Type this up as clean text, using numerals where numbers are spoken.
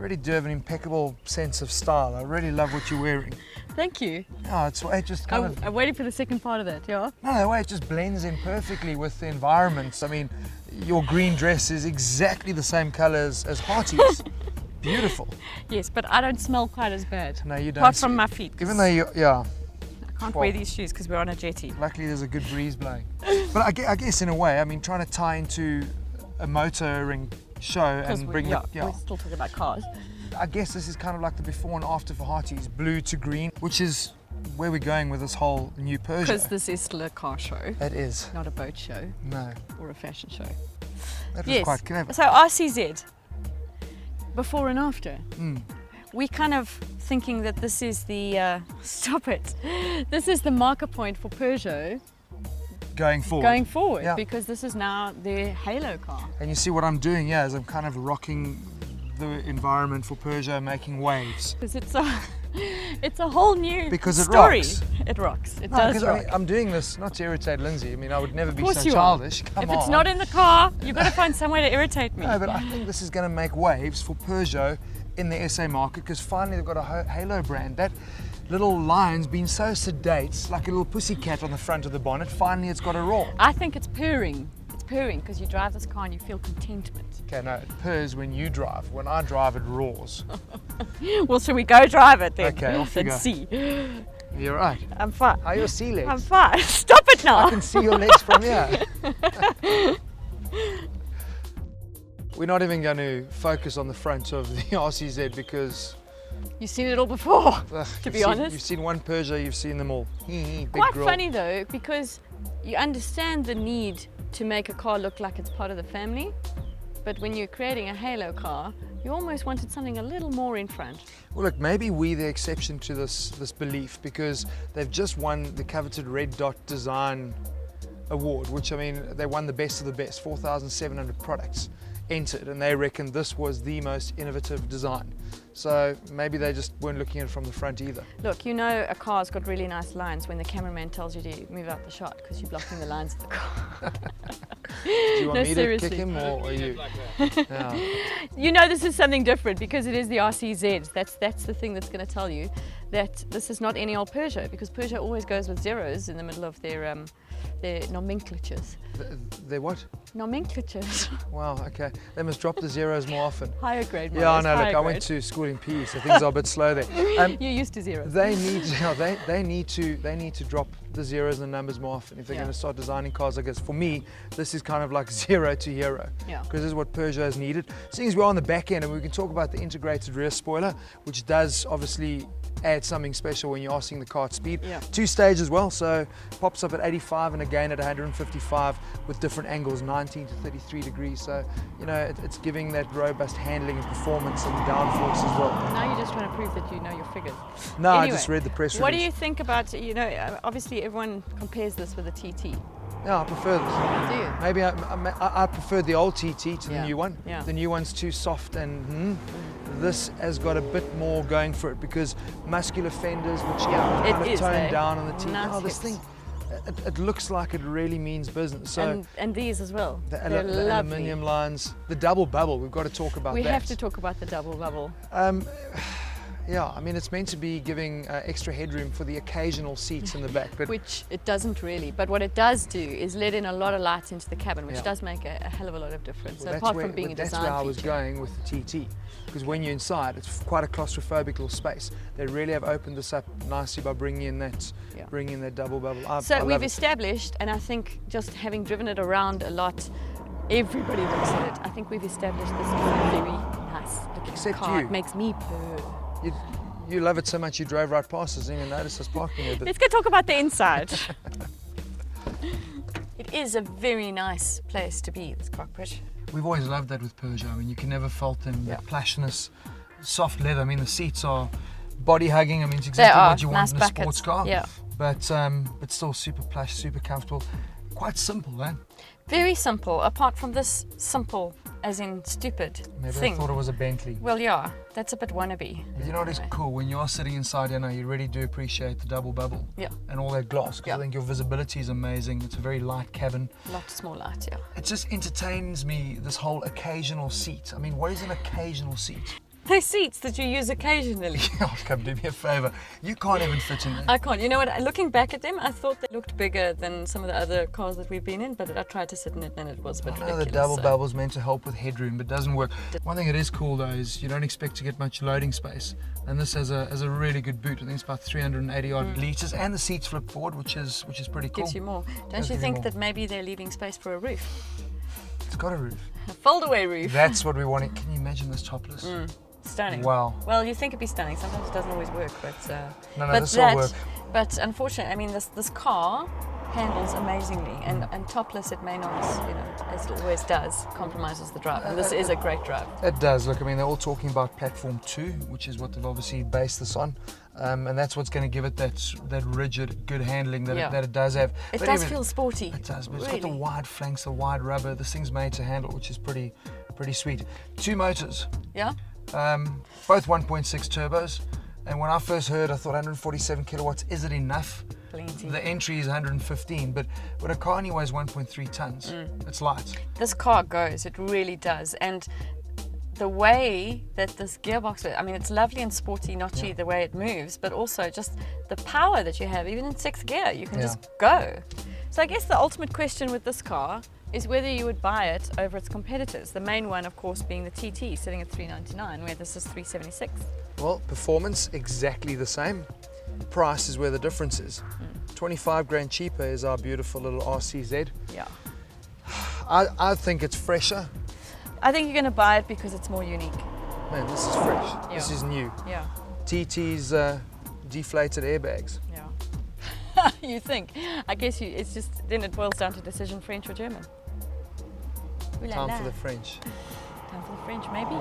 really do have an impeccable sense of style. I really love what you're wearing. Thank you. Oh, it just kind of... I'm waiting for the second part of that, yeah? No, the way it just blends in perfectly with the environment. I mean, your green dress is exactly the same colours as Harty's. Beautiful. Yes, but I don't smell quite as bad. No, you don't. Apart from my feet. Even though you, yeah. I can't wear these shoes because we're on a jetty. Luckily there's a good breeze blowing. But I guess in a way, I mean, trying to tie into a motoring show and bring we're still talking about cars. I guess this is kind of like the before and after for Harty's, blue to green, which is where we're going with this whole new Peugeot. Because this is still a car show. It is. Not a boat show. No. Or a fashion show. That was quite clever. So RCZ, before and after. Mm. We kind of thinking that this is the, stop it, this is the marker point for Peugeot. Going forward. Yeah. Because this is now their halo car. And you see what I'm doing here is I'm kind of rocking the environment for Peugeot, making waves. Because it's a whole new It story. rocks. It rocks. It does rock. I'm doing this not to irritate Lindsay. I mean, I would never be so you childish. If it's not in the car, you've got to find some way to irritate me. No, but I think this is going to make waves for Peugeot in the SA market because finally they've got a halo brand. That little line's been so sedate, like a little pussycat on the front of the bonnet. Finally, it's got a roar. I think it's purring. It's purring because you drive this car and you feel contentment. Okay, no, it purrs when you drive. When I drive, it roars. Well, shall we go drive it then? Okay, off you go. And see. You're right. I'm fine. How are your sea legs? I'm fine. Stop it now. I can see your legs from here. We're not even going to focus on the front of the RCZ because... You've seen it all before, to be honest. You've seen one Peugeot, you've seen them all. Big Quite grill. funny though, because you understand the need to make a car look like it's part of the family, but when you're creating a halo car, you almost wanted something a little more in front. Well, look, maybe we're the exception to this belief because they've just won the coveted Red Dot Design Award, which, I mean, they won the best of the best, 4,700 products entered, and they reckon this was the most innovative design. So maybe they just weren't looking at it from the front either. Look, you know a car's got really nice lines when the cameraman tells you to move out the shot because you're blocking the lines of the car. Do you want me seriously. to kick him or are you? Yeah. You know this is something different because it is the RCZ. That's the thing that's going to tell you that this is not any old Peugeot, because Peugeot always goes with zeros in the middle of their nomenclatures. They're what? Nomenclatures. Wow, okay. They must drop the zeros more often. Higher grade. Yeah, I know. Look, I went to school in PE, so things are a bit slow there. You're used to zeros. They need to drop the zeros and the numbers more often if they're going to start designing cars. I guess for me, this is kind of like zero to hero. Yeah. Because this is what Peugeot has needed. Seeing as we're on the back end, and we can talk about the integrated rear spoiler, which does obviously add something special when you're asking the car at speed. Yeah. 2-stage as well, so pops up at 85 and again at 155 with different angles, 19 to 33 degrees. So, you know, it's giving that robust handling and performance and downforce as well. Now you're just trying to prove that you know your figures. No, anyway, I just read the press release. What do you think about, you know, obviously everyone compares this with a TT. Yeah, I prefer this. Do you? Maybe I prefer the old TT to the new one. Yeah. The new one's too soft, and this has got a bit more going for it because muscular fenders, which kind of tone down on the TT. Nice this thing, it looks like it really means business. So and these as well. The aluminium lines, the double bubble. We've got to talk about that. We have to talk about the double bubble. Yeah, I mean, it's meant to be giving extra headroom for the occasional seats in the back. But which it doesn't really, but what it does do is let in a lot of light into the cabin, which does make a hell of a lot of difference. Well, so apart from being a design that's where I was feature. going with the TT, because when you're inside, it's quite a claustrophobic little space. They really have opened this up nicely by bringing in that double bubble. So we've established, and I think just having driven it around a lot, everybody looks at it. I think we've established this is a very nice looking car. You. It makes me purr. You love it so much you drove right past us and you noticed us parking it. Let's go talk about the inside. It is a very nice place to be, this cockpit. We've always loved that with Peugeot. I mean, you can never fault them. That plushness, soft leather. I mean, the seats are body hugging. I mean, it's exactly what you want in a sports car. Yeah. But still super plush, super comfortable. Quite simple, eh? Very simple, apart from this simple, as in stupid Maybe thing. I thought it was a Bentley. Well, yeah, that's a bit wannabe. But you know what is cool? When you are sitting inside, you really do appreciate the double bubble and all that glass, because I think your visibility is amazing. It's a very light cabin. Lots more light, yeah. It just entertains me, this whole occasional seat. I mean, what is an occasional seat? They're seats that you use occasionally. Oh, come do me a favour. You can't even fit in there. I can't. You know what? Looking back at them, I thought they looked bigger than some of the other cars that we've been in, but I tried to sit in it and it was a bit I know ridiculous. the double so- bubble's meant to help with headroom, but doesn't work. One thing that is cool though is you don't expect to get much loading space, and this has a really good boot. I think it's about 380 odd litres, and the seats flip forward, which is pretty cool. Gives you more. Don't Does you give you think more. that maybe they're leaving space for a roof? It's got a roof. A fold-away roof. That's what we wanted. Can you imagine this topless? Stunning. Wow. Well, you think it'd be stunning. Sometimes it doesn't always work, but No, but this will work. But unfortunately, I mean, this car handles amazingly, and topless it may not, as it always does, compromises the drive. And this is a great drive. It does. Look, I mean, they're all talking about Platform 2, which is what they've obviously based this on. And that's what's going to give it that rigid, good handling that, that it does have. It But does even- feel sporty. It does, but it's really. got the wide flanks, the wide rubber. This thing's made to handle, which is pretty sweet. 2 motors, Yeah. both 1.6 turbos. And when I first heard, I thought 147 kilowatts, is it enough? Plenty. The entry is 115, but when a car only weighs 1.3 tons, it's light. This car goes. It really does. And the way that this gearbox, I mean, it's lovely and sporty, notchy, the way it moves, but also just the power that you have, even in 6th gear, you can just go. So I guess the ultimate question with this car is whether you would buy it over its competitors. The main one, of course, being the TT, sitting at $399, where this is $376. Well, performance exactly the same. Price is where the difference is. 25 grand cheaper is our beautiful little RCZ. Yeah. I think it's fresher. I think you're going to buy it because it's more unique. Man, this is fresh. This Yeah. is new. Yeah. TT's deflated airbags. Yeah. You think? I guess it's just, then it boils down to decision French or German. Ooh la Time la. for the French. Time for the French, maybe.